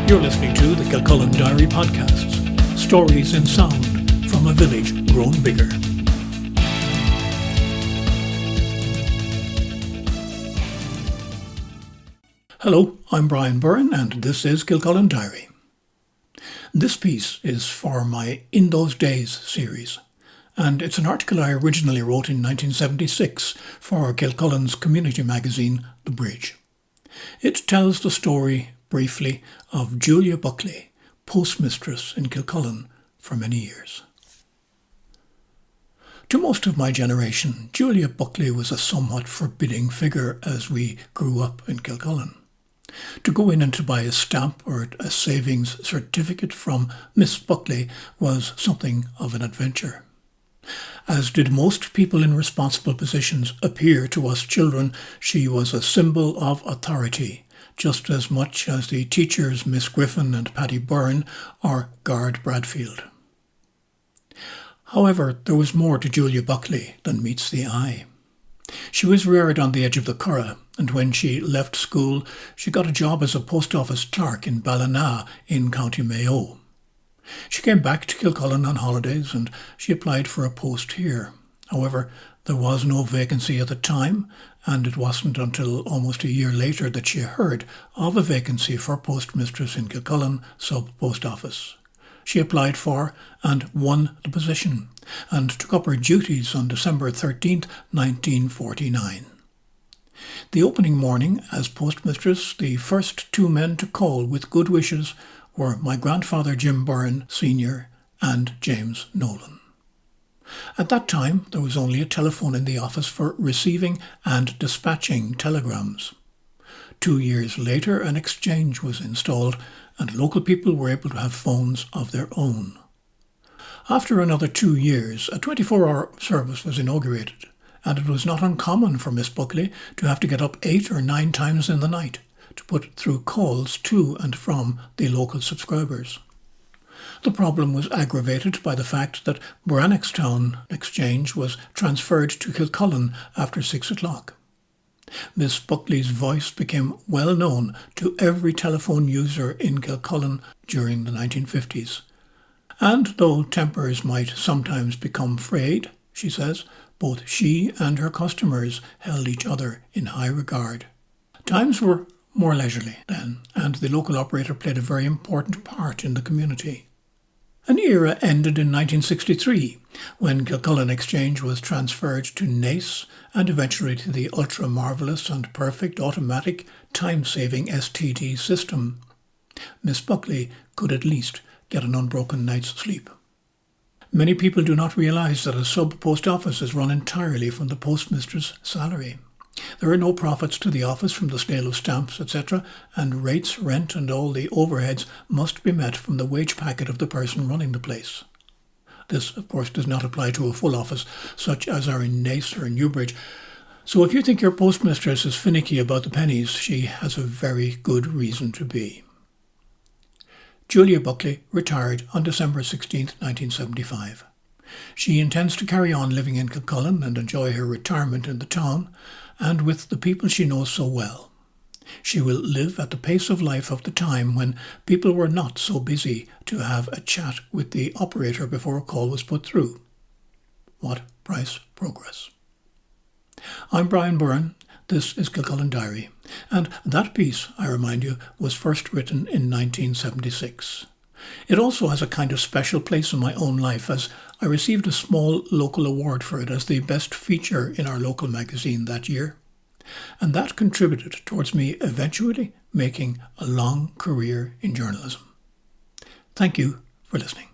You're listening to the Kilcullen Diary podcasts, stories in sound from a village grown bigger. Hello, I'm Brian Byrne and this is Kilcullen Diary. This piece is for my In Those Days series, and it's an article I originally wrote in 1976 for Kilcullen's community magazine, The Bridge. It tells the story, briefly, of Julia Buckley, postmistress in Kilcullen for many years. To most of my generation, Julia Buckley was a somewhat forbidding figure as we grew up in Kilcullen. To go in and to buy a stamp or a savings certificate from Miss Buckley was something of an adventure. As did most people in responsible positions appear to us children, she was a symbol of authority, just as much as the teachers Miss Griffin and Paddy Byrne or Guard Bradfield. However, there was more to Julia Buckley than meets the eye. She was reared on the edge of the Curragh, and when she left school, she got a job as a post office clerk in Ballina in County Mayo. She came back to Kilcullen on holidays and she applied for a post here. However, there was no vacancy at the time, and it wasn't until almost a year later that she heard of a vacancy for postmistress in Kilcullen sub-post office. She applied for and won the position, and took up her duties on December 13th, 1949. The opening morning as postmistress, the first two men to call with good wishes were my grandfather Jim Byrne Sr. and James Nolan. At that time, there was only a telephone in the office for receiving and dispatching telegrams. 2 years later, an exchange was installed, and local people were able to have phones of their own. After another 2 years, a 24-hour service was inaugurated, and it was not uncommon for Miss Buckley to have to get up 8 or 9 times in the night to put through calls to and from the local subscribers. The problem was aggravated by the fact that Brannockstown Exchange was transferred to Kilcullen after 6 o'clock. Miss Buckley's voice became well known to every telephone user in Kilcullen during the 1950s. And though tempers might sometimes become frayed, she says, both she and her customers held each other in high regard. Times were more leisurely then, and the local operator played a very important part in the community. An era ended in 1963, when Kilcullen Exchange was transferred to Naas and eventually to the ultra-marvellous and perfect automatic time-saving STD system. Miss Buckley could at least get an unbroken night's sleep. Many people do not realise that a sub-post office is run entirely from the postmistress' salary. There are no profits to the office from the sale of stamps, etc., and rates, rent and all the overheads must be met from the wage packet of the person running the place. This, of course, does not apply to a full office, such as are in Naas or Newbridge. So if you think your postmistress is finicky about the pennies, she has a very good reason to be. Julia Buckley retired on December 16, 1975. She intends to carry on living in Kilcullen and enjoy her retirement in the town, and with the people she knows so well. She will live at the pace of life of the time when people were not so busy to have a chat with the operator before a call was put through. What price progress? I'm Brian Byrne. This is Kilcullen Diary, and that piece, I remind you, was first written in 1976. It also has a kind of special place in my own life, as I received a small local award for it as the best feature in our local magazine that year. And that contributed towards me eventually making a long career in journalism. Thank you for listening.